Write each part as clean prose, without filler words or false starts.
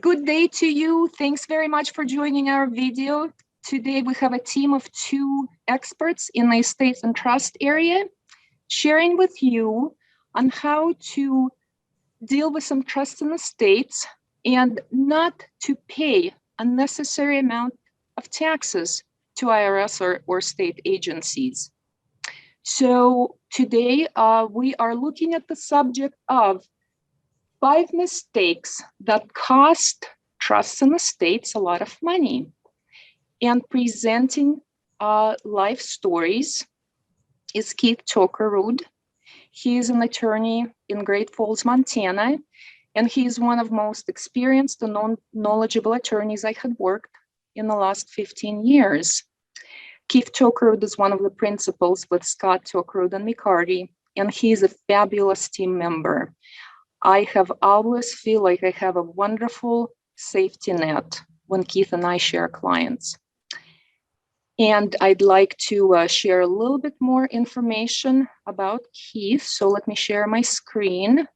Good day to you. Thanks very much for joining our video. Today we have a team of 2 experts in the estates and trust area, sharing with you on how to deal with some trust in estates and not to pay unnecessary amount of taxes to IRS or state agencies. So today we are looking at the subject of 5 mistakes that cost trusts and estates a lot of money, and presenting life stories is Keith Tokerud. He is an attorney in Great Falls, Montana, and he is one of the most experienced and knowledgeable attorneys I had worked in the last 15 years. Keith Tokerud is one of the principals with Scott Tokerud and McCarty, and he is a fabulous team member. I have always feel like I have a wonderful safety net when Keith and I share clients. And I'd like to share a little bit more information about Keith. So let me share my screen.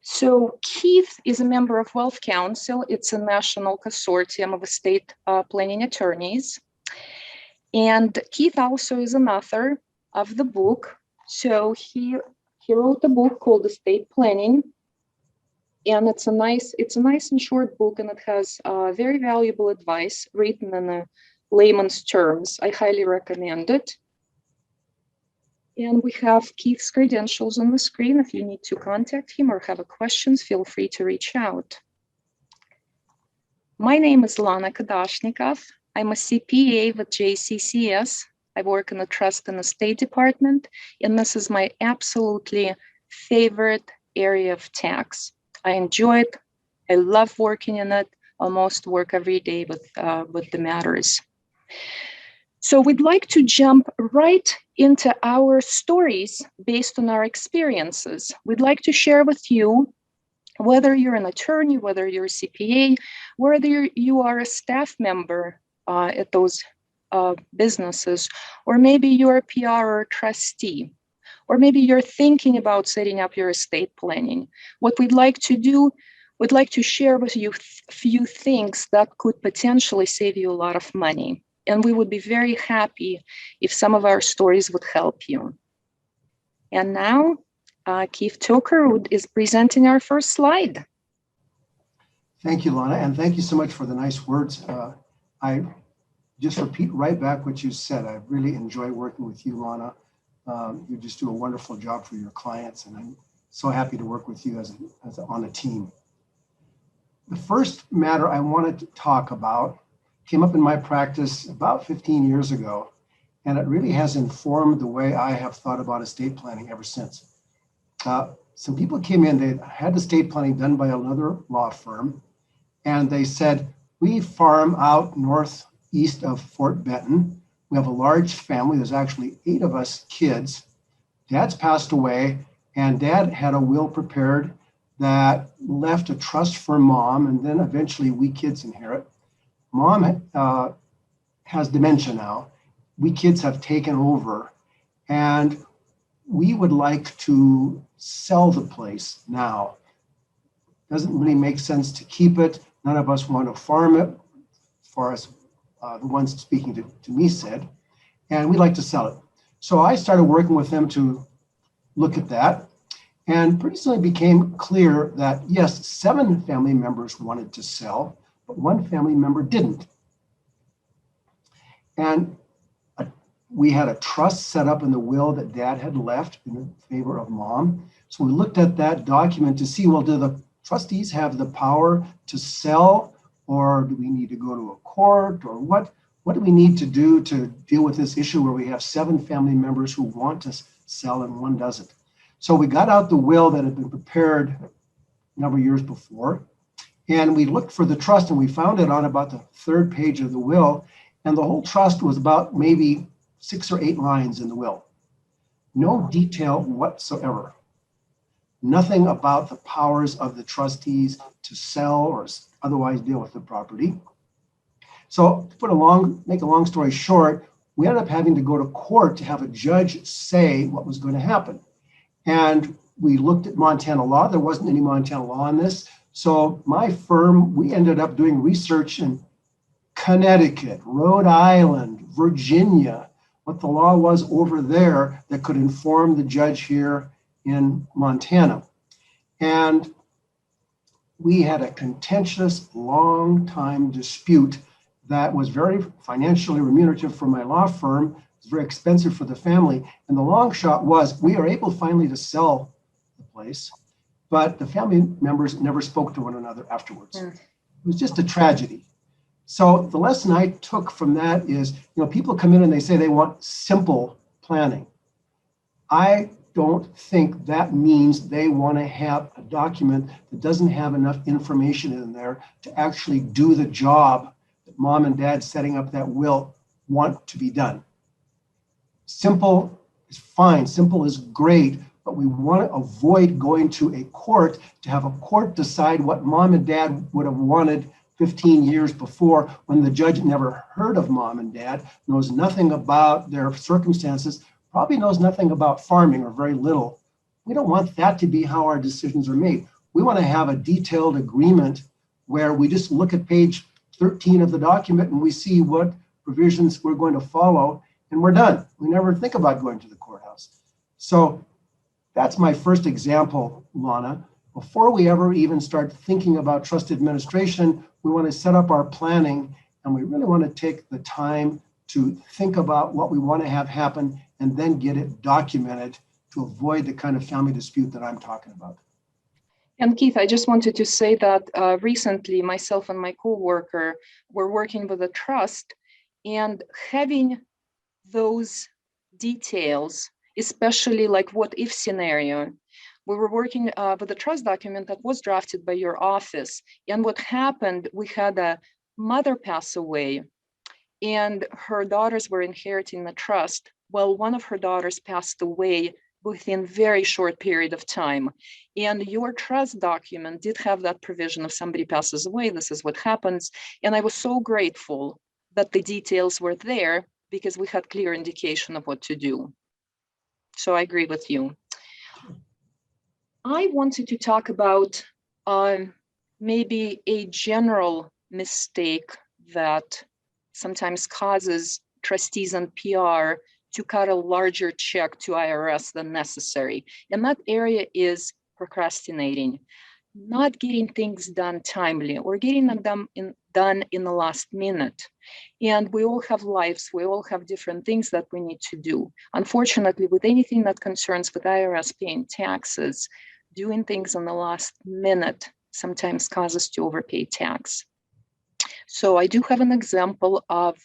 So Keith is a member of Wealth Council. It's a national consortium of estate planning attorneys. And Keith also is an author of the book. So he wrote a book called Estate Planning, and it's a nice and short book, and it has very valuable advice written in a layman's terms. I highly recommend it. And we have Keith's credentials on the screen. If you need to contact him or have questions, feel free to reach out. My name is Lana Kadoshnikov. I'm a CPA with JCCS. I work in the trust and estate department, and this is my absolutely favorite area of tax. I enjoy it. I love working in it. Almost work every day with the matters. So we'd like to jump right into our stories based on our experiences. We'd like to share with you, whether you're an attorney, whether you're a CPA, whether you are a staff member at those businesses, or maybe you're a PR or a trustee, or maybe you're thinking about setting up your estate planning. What we'd like to do, we'd like to share with you a few things that could potentially save you a lot of money. And we would be very happy if some of our stories would help you. And now, Keith Tokerud is presenting our first slide. Thank you, Lana, and thank you so much for the nice words. I just repeat right back what you said. I really enjoy working with you, Lana. You just do a wonderful job for your clients, and I'm so happy to work with you on a team. The first matter I wanted to talk about came up in my practice about 15 years ago, and it really has informed the way I have thought about estate planning ever since. Some people came in, they had estate planning done by another law firm, and they said, we farm out northeast of Fort Benton. We have a large family. There's actually 8 of us kids. Dad's passed away, and Dad had a will prepared that left a trust for Mom, and then eventually we kids inherit. Mom has dementia now. We kids have taken over, and we would like to sell the place now. Doesn't really make sense to keep it. None of us want to farm it, as far as the ones speaking to me said, and we'd like to sell it. So I started working with them to look at that, and pretty soon it became clear that yes, 7 family members wanted to sell, but 1 family member didn't. And we had a trust set up in the will that Dad had left in favor of Mom. So we looked at that document to see, well, do the trustees have the power to sell, or do we need to go to a court, or what do we need to do to deal with this issue where we have 7 family members who want to sell and 1 doesn't? So we got out the will that had been prepared a number of years before, and we looked for the trust, and we found it on about the 3rd page of the will, and the whole trust was about maybe 6 or 8 lines in the will. No detail whatsoever. Nothing about the powers of the trustees to sell or otherwise deal with the property. So to make a long story short, we ended up having to go to court to have a judge say what was going to happen. And we looked at Montana law. There wasn't any Montana law on this. So my firm, we ended up doing research in Connecticut, Rhode Island, Virginia, what the law was over there that could inform the judge here in Montana. And we had a contentious, long time dispute that was very financially remunerative for my law firm. It was very expensive for the family. And the long shot was we are able finally to sell the place, but the family members never spoke to one another afterwards. It was just a tragedy. So the lesson I took from that is, people come in and they say they want simple planning. I don't think that means they want to have a document that doesn't have enough information in there to actually do the job that mom and dad setting up that will want to be done. Simple is fine, simple is great, but we want to avoid going to a court to have a court decide what mom and dad would have wanted 15 years before, when the judge never heard of mom and dad, knows nothing about their circumstances, probably knows nothing about farming or very little. We don't want that to be how our decisions are made. We want to have a detailed agreement where we just look at page 13 of the document and we see what provisions we're going to follow, and we're done. We never think about going to the courthouse. So that's my first example, Lana. Before we ever even start thinking about trust administration, we want to set up our planning, and we really want to take the time to think about what we want to have happen and then get it documented to avoid the kind of family dispute that I'm talking about. And Keith, I just wanted to say that recently myself and my co-worker were working with a trust, and having those details, especially like what if scenario, we were working with a trust document that was drafted by your office. And what happened, we had a mother pass away and her daughters were inheriting the trust. Well, one of her daughters passed away within very short period of time. And your trust document did have that provision: if somebody passes away, this is what happens. And I was so grateful that the details were there, because we had clear indication of what to do. So I agree with you. I wanted to talk about maybe a general mistake that sometimes causes trustees and PR to cut a larger check to IRS than necessary. And that area is procrastinating, not getting things done timely, or getting them done in the last minute. And we all have lives, we all have different things that we need to do. Unfortunately, with anything that concerns with IRS paying taxes, doing things in the last minute sometimes causes to overpay tax. So I do have an example of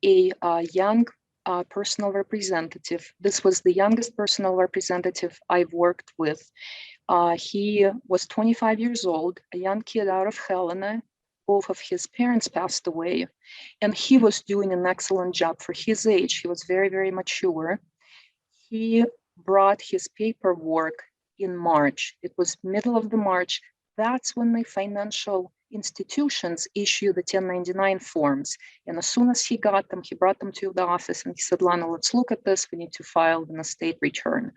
a young personal representative. This was the youngest personal representative I've worked with. He was 25 years old, a young kid out of Helena. Both of his parents passed away, and he was doing an excellent job for his age. He was very, very mature. He brought his paperwork in March. It was middle of the March. That's when the financial institutions issue the 1099 forms. And as soon as he got them, he brought them to the office and he said, Lana, let's look at this. We need to file an estate return.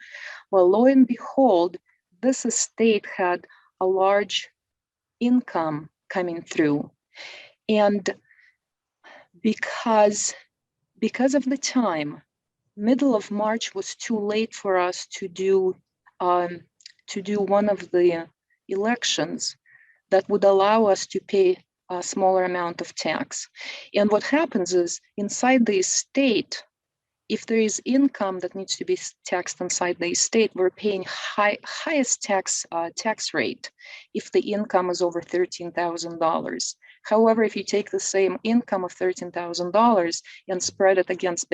Well, lo and behold, this estate had a large income coming through. And because of the time, middle of March was too late for us to do one of the elections that would allow us to pay a smaller amount of tax. And what happens is, inside the estate, if there is income that needs to be taxed inside the estate, we're paying highest tax rate if the income is over $13,000. However, if you take the same income of $13,000 and spread it against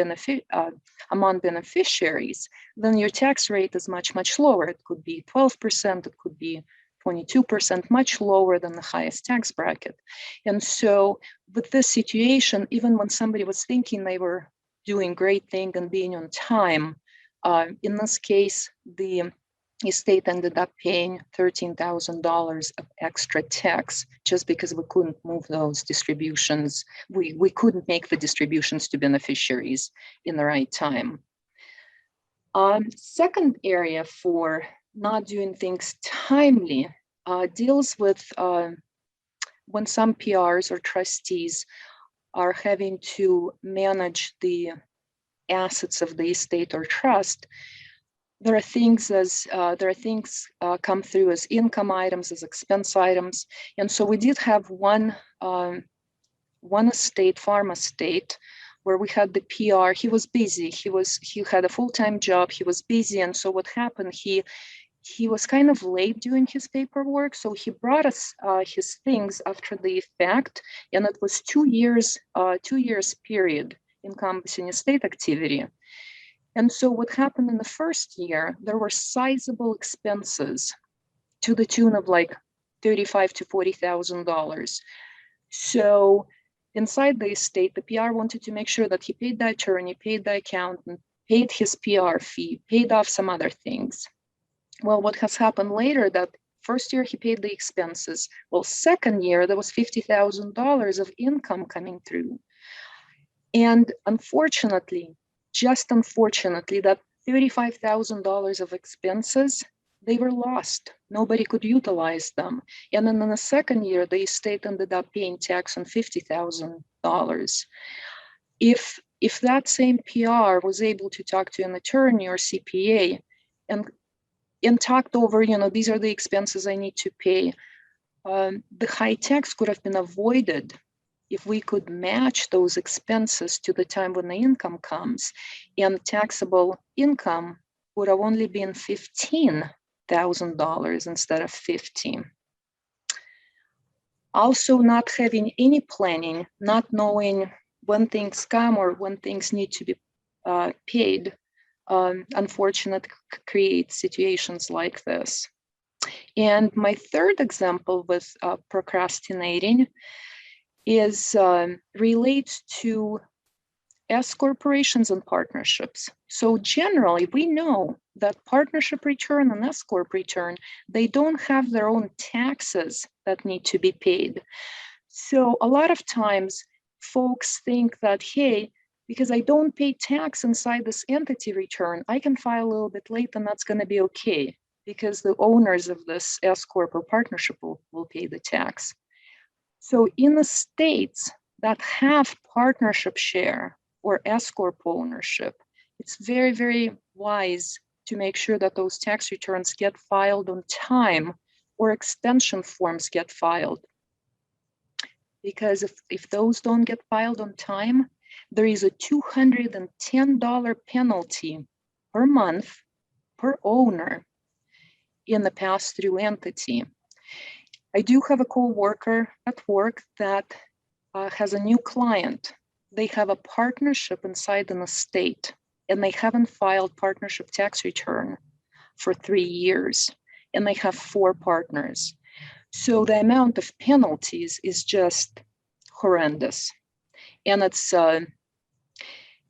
among beneficiaries, then your tax rate is much, much lower. It could be 12%, it could be 22%, much lower than the highest tax bracket. And so with this situation, even when somebody was thinking they were doing great thing and being on time, in this case, the estate ended up paying $13,000 of extra tax just because we couldn't move those distributions. We couldn't make the distributions to beneficiaries in the right time. Second area for not doing things timely deals with when some PRs or trustees are having to manage the assets of the estate or trust. There are things come through as income items, as expense items, and so we did have one estate, farm estate, where we had the PR. He was busy. He had a full-time job. He was busy, and so what happened? He was kind of late doing his paperwork, so he brought us his things after the fact, and it was 2 years period encompassing estate activity. And so what happened in the first year, there were sizable expenses to the tune of like $35,000 to $40,000. So inside the estate, the PR wanted to make sure that he paid the attorney, paid the accountant, paid his PR fee, paid off some other things. Well, what has happened later, that first year he paid the expenses. Well, second year, there was $50,000 of income coming through. And unfortunately, just unfortunately, that $35,000 of expenses, they were lost. Nobody could utilize them. And then in the second year, the estate ended up paying tax on $50,000. If that same PR was able to talk to an attorney or CPA and talked over, these are the expenses I need to pay, the high tax could have been avoided if we could match those expenses to the time when the income comes, and taxable income would have only been $15,000 instead of $15,000. Also, not having any planning, not knowing when things come or when things need to be paid, unfortunately creates situations like this. And my third example with procrastinating is relates to S corporations and partnerships. So generally, we know that partnership return and S corp return, they don't have their own taxes that need to be paid. So a lot of times, folks think that, hey, because I don't pay tax inside this entity return, I can file a little bit late and that's going to be okay, because the owners of this S corp or partnership will pay the tax. So in the states that have partnership share or S corp ownership, it's very, very wise to make sure that those tax returns get filed on time or extension forms get filed. Because if those don't get filed on time, there is a $210 penalty per month per owner in the pass-through entity. I do have a co-worker at work that has a new client. They have a partnership inside an estate, and they haven't filed partnership tax return for 3 years, and they have 4 partners. So the amount of penalties is just horrendous. And it's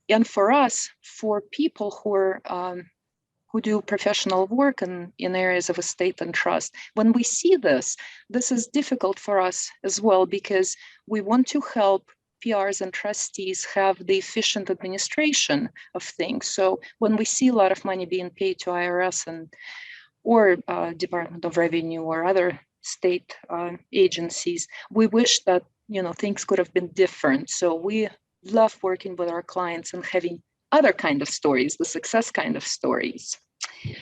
and for us, for people who do professional work in areas of estate and trust, when we see this is difficult for us as well, because we want to help PRs and trustees have the efficient administration of things. So when we see a lot of money being paid to IRS or Department of Revenue or other state agencies, we wish that things could have been different. So we love working with our clients and having other kind of stories, the success kind of stories.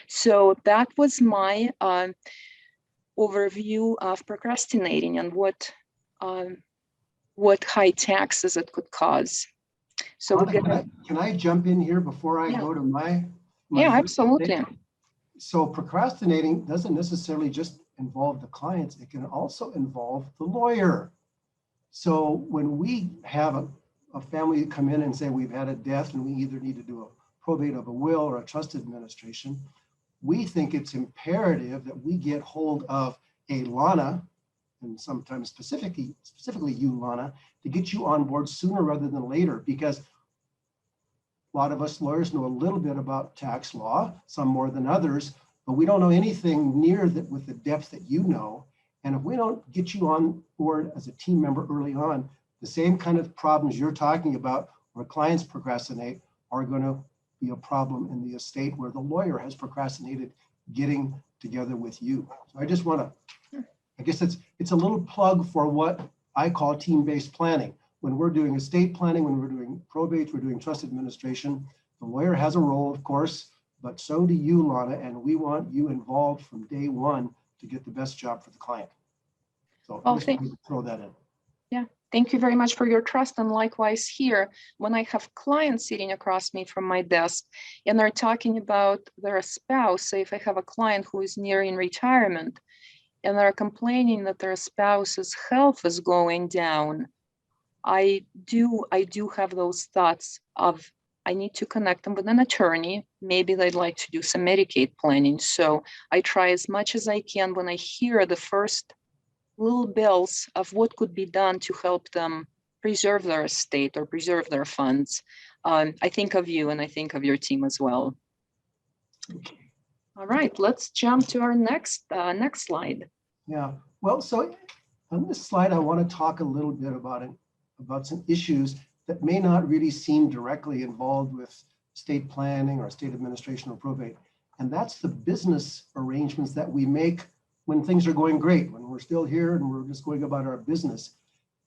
So that was my overview of procrastinating and what high taxes it could cause. So Lana, can I jump in here before I go to my yeah, absolutely. Statement? So procrastinating doesn't necessarily just involve the clients, it can also involve the lawyer. So when we have a family come in and say we've had a death and we either need to do a probate of a will or a trust administration, we think it's imperative that we get hold of a Lana, and sometimes specifically you, Lana, to get you on board sooner rather than later, because a lot of us lawyers know a little bit about tax law, some more than others, but we don't know anything near that with the depth that you know. And if we don't get you on board as a team member early on, the same kind of problems you're talking about where clients procrastinate are going to be a problem in the estate where the lawyer has procrastinated getting together with you. So I just want to, I guess it's a little plug for what I call team-based planning. When we're doing estate planning, when we're doing probate, we're doing trust administration, the lawyer has a role, of course, but so do you, Lana, and we want you involved from day one to get the best job for the client. So I just wanted to throw that in. Yeah, thank you very much for your trust. And likewise here, when I have clients sitting across me from my desk and they're talking about their spouse, say if I have a client who is nearing retirement and they're complaining that their spouse's health is going down, I do have those thoughts of I need to connect them with an attorney. Maybe they'd like to do some Medicaid planning. So I try as much as I can when I hear the first little bells of what could be done to help them preserve their estate or preserve their funds. I think of you and I think of your team as well. Okay. All right, let's jump to our next slide. Yeah, well, so on this slide, I want to talk a little bit about some issues that may not really seem directly involved with estate planning or estate administration or probate. And that's the business arrangements that we make when things are going great, when we're still here and we're just going about our business.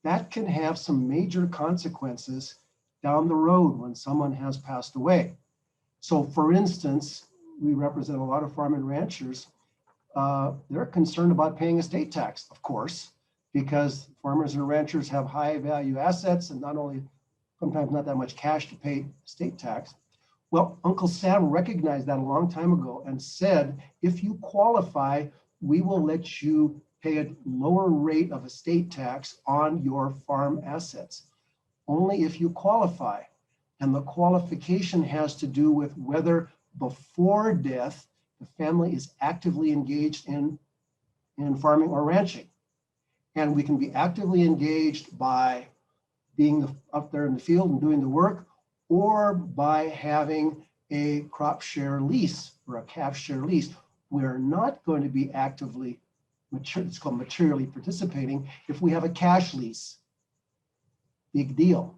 That can have some major consequences down the road when someone has passed away. So for instance, we represent a lot of farm and ranchers. They're concerned about paying estate tax, of course, because farmers and ranchers have high value assets and not only sometimes not that much cash to pay estate tax. Well, Uncle Sam recognized that a long time ago and said, if you qualify, we will let you pay a lower rate of estate tax on your farm assets, only if you qualify. And the qualification has to do with whether before death, the family is actively engaged in farming or ranching. And we can be actively engaged by being up there in the field and doing the work, or by having a crop share lease or a calf share lease. We're not going to be actively, it's called materially participating, if we have a cash lease. Big deal.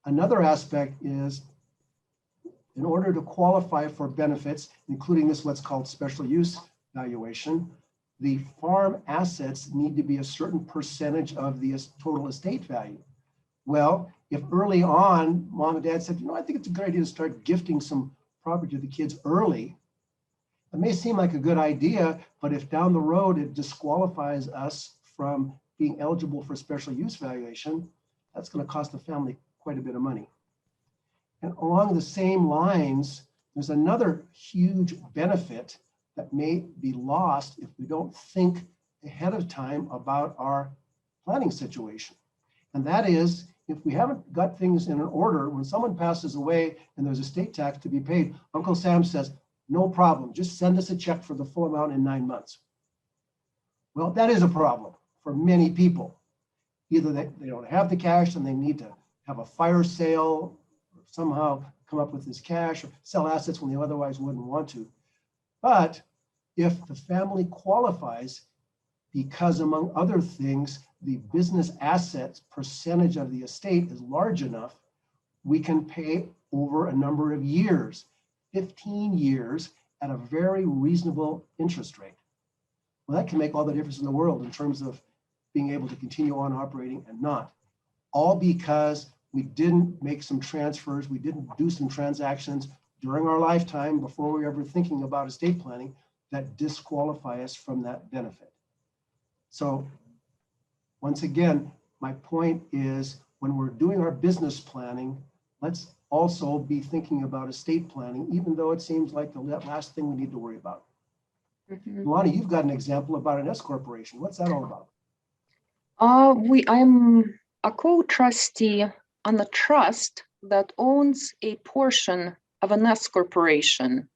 Another aspect is, in order to qualify for benefits, including this what's called special use valuation, the farm assets need to be a certain percentage of the total estate value. Well, if early on, mom and dad said, I think it's a good idea to start gifting some property to the kids early, it may seem like a good idea, but if down the road it disqualifies us from being eligible for special use valuation, that's going to cost the family quite a bit of money. And along the same lines, there's another huge benefit that may be lost if we don't think ahead of time about our planning situation. And that is, if we haven't got things in an order, when someone passes away and there's estate tax to be paid, Uncle Sam says, no problem, just send us a check for the full amount in 9 months. Well, that is a problem for many people. Either they don't have the cash and they need to have a fire sale, or somehow come up with this cash, or sell assets when they otherwise wouldn't want to. But if the family qualifies, because among other things, the business assets percentage of the estate is large enough, we can pay over a number of years, 15 years, at a very reasonable interest rate. Well, that can make all the difference in the world in terms of being able to continue on operating and not. All because we didn't make some transfers, we didn't do some transactions during our lifetime before we were ever thinking about estate planning that disqualify us from that benefit. So once again, my point is, when we're doing our business planning, let's also be thinking about estate planning, even though it seems like the last thing we need to worry about. Mm-hmm. Lana, you've got an example about an S corporation. What's that all about? I'm a co-trustee on a trust that owns a portion of an S corporation.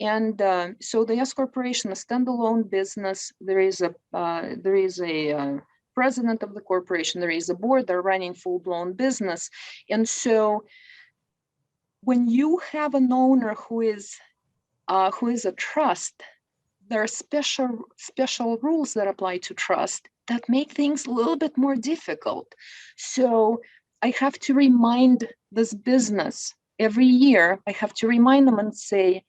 And so the S corporation is a standalone business. There is a president of the corporation. There is a board. They're running full-blown business. And so when you have an owner who is a trust, there are special rules that apply to trust that make things a little bit more difficult. So I have to remind this business every year I have to remind them and say,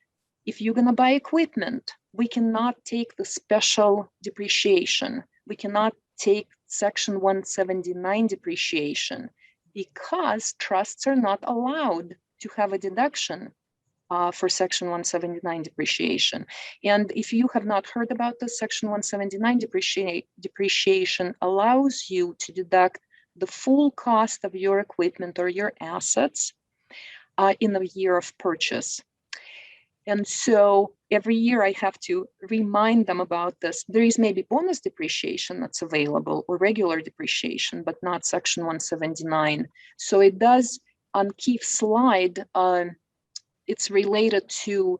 if you're going to buy equipment, we cannot take the special depreciation. We cannot take Section 179 depreciation because trusts are not allowed to have a deduction for Section 179 depreciation. And if you have not heard about this, Section 179 depreciation allows you to deduct the full cost of your equipment or your assets in the year of purchase. And so every year I have to remind them about this. There is maybe bonus depreciation that's available or regular depreciation, but not Section 179. So it does, on Keith's slide, it's related to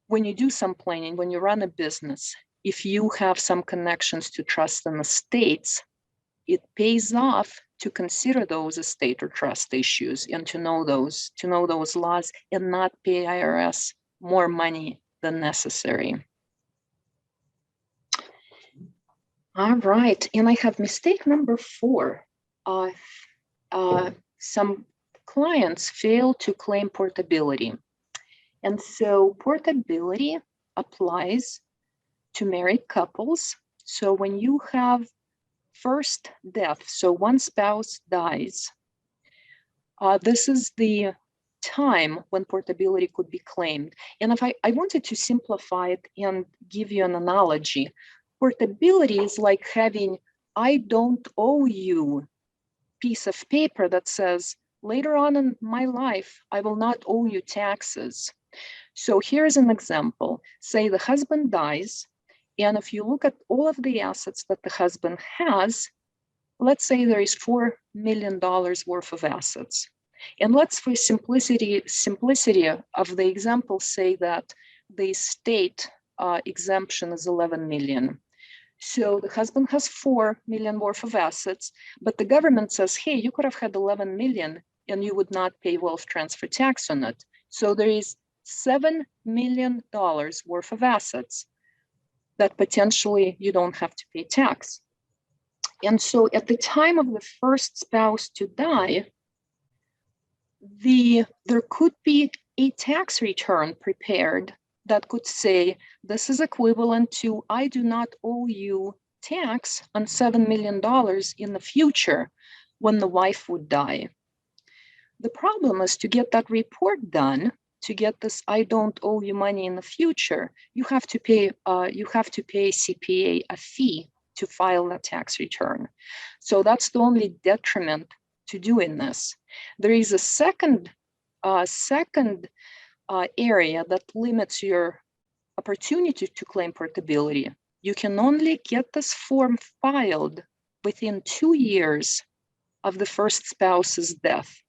when you do some planning, when you run a business, if you have some connections to trust and estates, it pays off to consider those estate or trust issues and to know those laws and not pay IRS more money than necessary. All right, and I have mistake number 4. Some clients fail to claim portability. And so portability applies to married couples. So when you have first death, so one spouse dies, this is the time when portability could be claimed. And if I wanted to simplify it and give you an analogy, portability is like having I don't owe you piece of paper that says later on in my life, I will not owe you taxes. So here's an example. Say the husband dies, and if you look at all of the assets that the husband has, let's say there is $4 million worth of assets. And let's, for simplicity of the example, say that the estate exemption is 11 million. So the husband has 4 million worth of assets, but the government says, hey, you could have had 11 million and you would not pay wealth transfer tax on it. So there is $7 million worth of assets that potentially you don't have to pay tax. And so at the time of the first spouse to die, there could be a tax return prepared that could say, this is equivalent to, I do not owe you tax on $7 million in the future when the wife would die. The problem is to get that report done, to get this, I don't owe you money in the future, you have to pay CPA a fee to file that tax return. So that's the only detriment to doing this. There is a second area that limits your opportunity to claim portability. You can only get this form filed within 2 years of the first spouse's death.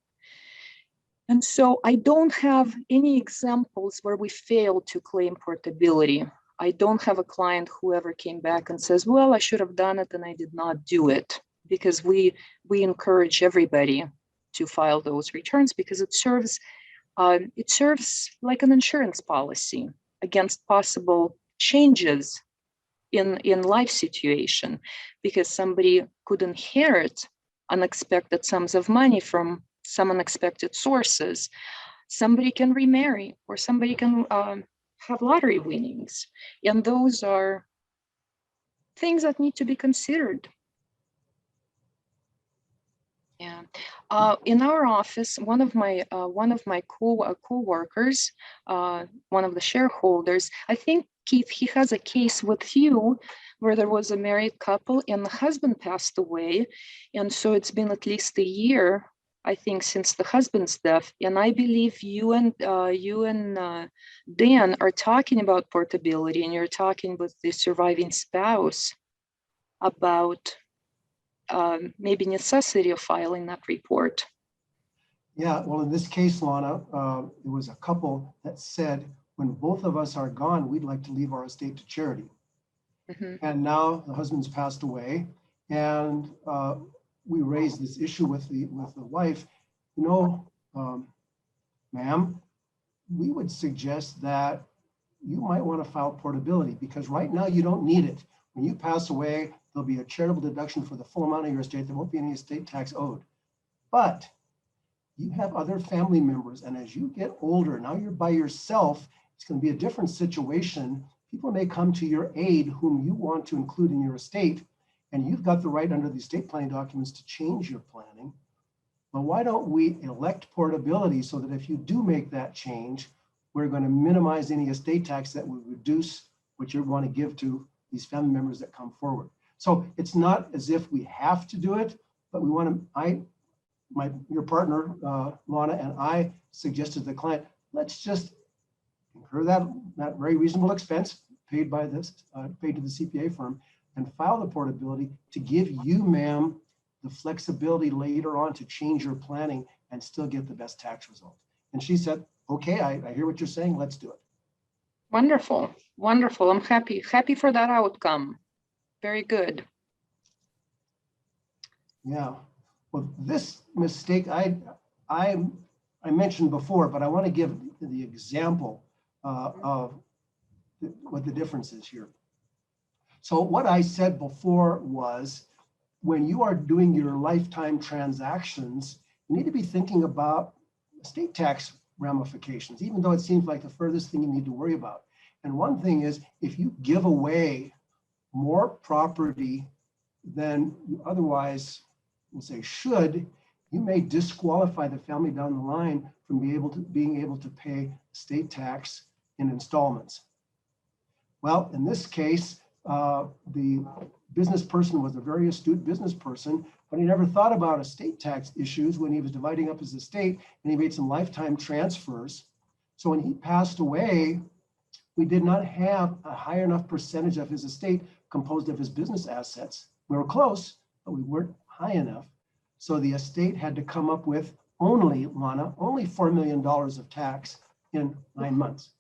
And so I don't have any examples where we failed to claim portability. I don't have a client who ever came back and says, well, I should have done it and I did not do it, because we encourage everybody to file those returns because it serves like an insurance policy against possible changes in life situation, because somebody could inherit unexpected sums of money from some unexpected sources. Somebody can remarry, or somebody can have lottery winnings. And those are things that need to be considered. Yeah, in our office, one of my co-workers, one of the shareholders, I think Keith, he has a case with you where there was a married couple and the husband passed away, and so it's been at least a year, I think, since the husband's death. And I believe you and Dan are talking about portability, and you're talking with the surviving spouse about maybe necessity of filing that report. Yeah, well, in this case, Lana, it was a couple that said, when both of us are gone, we'd like to leave our estate to charity. Mm-hmm. And now the husband's passed away, and we raised this issue with the wife. You know, ma'am, we would suggest that you might want to file portability, because right now you don't need it. When you pass away, there'll be a charitable deduction for the full amount of your estate. There won't be any estate tax owed. But you have other family members, and as you get older, now you're by yourself, it's going to be a different situation. People may come to your aid whom you want to include in your estate, and you've got the right under the estate planning documents to change your planning. But why don't we elect portability so that if you do make that change, we're going to minimize any estate tax that would reduce what you want to give to these family members that come forward. So it's not as if we have to do it, but we want to, your partner, Lana, and I suggested to the client, let's just incur that very reasonable expense paid by this, paid to the CPA firm, and file the portability to give you, ma'am, the flexibility later on to change your planning and still get the best tax result. And she said, okay, I hear what you're saying, let's do it. Wonderful, wonderful. I'm happy for that outcome. Very good. Yeah, well, this mistake I mentioned before, but I want to give the example of what the difference is here. So what I said before was, when you are doing your lifetime transactions, you need to be thinking about estate tax ramifications, even though it seems like the furthest thing you need to worry about. And one thing is, if you give away more property than you otherwise, we'll say, should, you may disqualify the family down the line from being able to pay estate tax in installments. Well, in this case, the business person was a very astute business person, but he never thought about estate tax issues when he was dividing up his estate, and he made some lifetime transfers. So when he passed away, we did not have a high enough percentage of his estate composed of his business assets. We were close, but we weren't high enough. So the estate had to come up with only, Lana, only $4 million of tax in 9 months.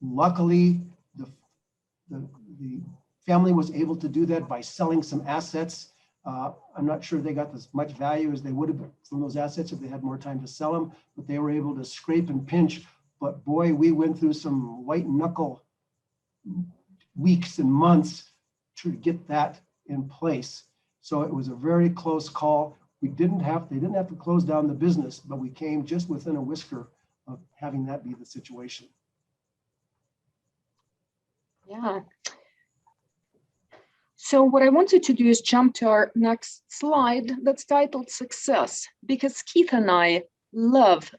Luckily, the family was able to do that by selling some assets. I'm not sure they got as much value as they would have from those assets if they had more time to sell them, but they were able to scrape and pinch. But boy, we went through some white knuckle weeks and months to get that in place. So it was a very close call. They didn't have to close down the business, but we came just within a whisker of having that be the situation. Yeah. So what I wanted to do is jump to our next slide that's titled Success, because Keith and I love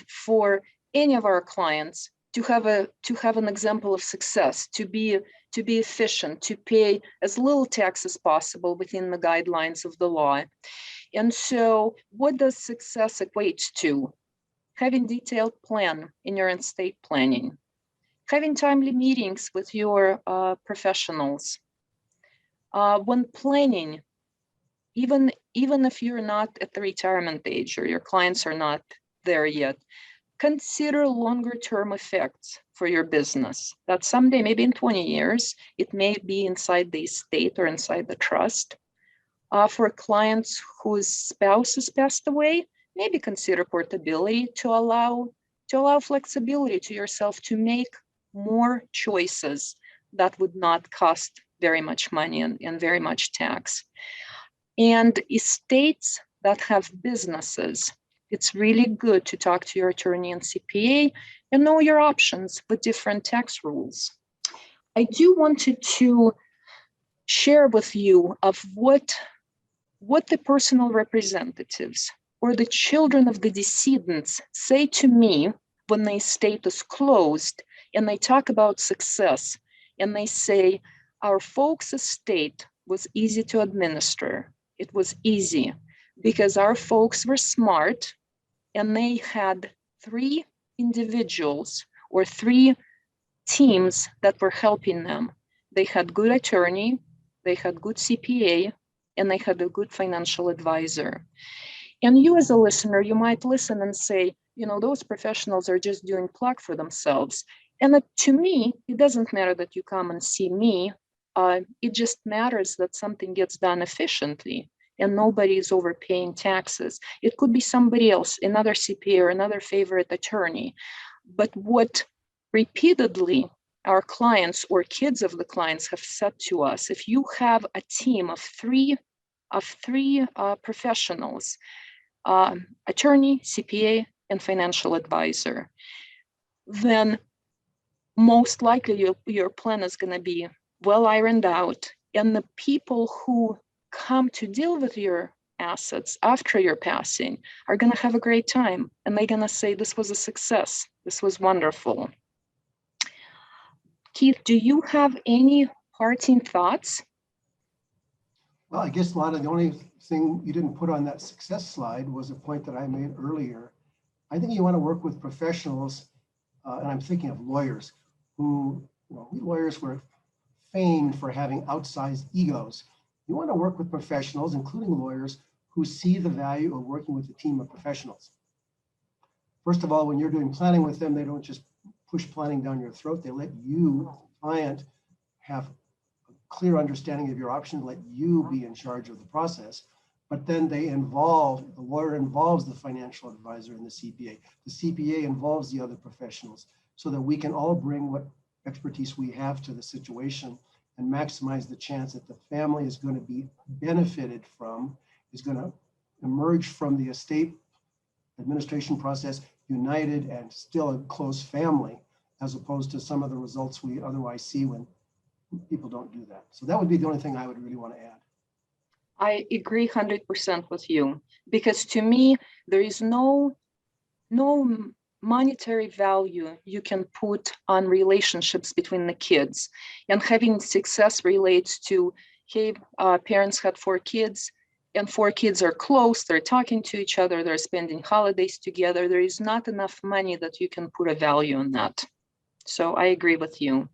for any of our clients to have an example of success, to be efficient, to pay as little tax as possible within the guidelines of the law. And so what does success equate to? Having detailed plan in your estate planning, having timely meetings with your professionals. When planning, even if you're not at the retirement age or your clients are not there yet, consider longer term effects for your business. That someday, maybe in 20 years, it may be inside the estate or inside the trust. For clients whose spouse has passed away, maybe consider portability to allow flexibility to yourself to make more choices that would not cost very much money and very much tax. And estates that have businesses, it's really good to talk to your attorney and CPA and know your options with different tax rules. I do wanted to share with you of what the personal representatives or the children of the decedents say to me when the estate is closed and they talk about success, and they say, our folks' estate was easy to administer. It was easy because our folks were smart and they had 3 individuals or 3 teams that were helping them. They had good attorney, they had good CPA, and they had a good financial advisor. And you as a listener, you might listen and say, you know, those professionals are just doing plug for themselves. And to me, it doesn't matter that you come and see me. It just matters that something gets done efficiently and nobody is overpaying taxes. It could be somebody else, another CPA or another favorite attorney. But what repeatedly our clients or kids of the clients have said to us, if you have a team of three professionals, attorney, CPA, and financial advisor. Then most likely your plan is going to be well ironed out, and the people who come to deal with your assets after your passing are going to have a great time, and they're going to say, this was a success, this was wonderful. Keith, do you have any parting thoughts? Well, I guess, Lana, the only thing you didn't put on that success slide was a point that I made earlier. I think you want to work with professionals, and I'm thinking of lawyers who, we lawyers were famed for having outsized egos. You want to work with professionals, including lawyers, who see the value of working with a team of professionals. First of all, when you're doing planning with them, they don't just push planning down your throat. They let you, client, have a clear understanding of your options, let you be in charge of the process. But then the lawyer involves the financial advisor and the CPA. The CPA involves the other professionals so that we can all bring what expertise we have to the situation and maximize the chance that the family is going to be benefited from, is going to emerge from the estate administration process united and still a close family, as opposed to some of the results we otherwise see when people don't do that. So that would be the only thing I would really want to add. I agree 100% with you, because to me, there is no monetary value you can put on relationships between the kids. And having success relates to, hey, parents had 4 kids, and 4 kids are close, they're talking to each other, they're spending holidays together. There is not enough money that you can put a value on that. So I agree with you.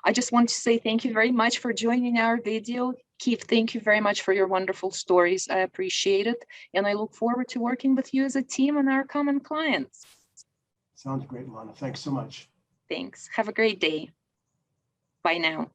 I just want to say thank you very much for joining our video. Keith, thank you very much for your wonderful stories. I appreciate it. And I look forward to working with you as a team on our common clients. Sounds great, Lana. Thanks so much. Thanks. Have a great day. Bye now.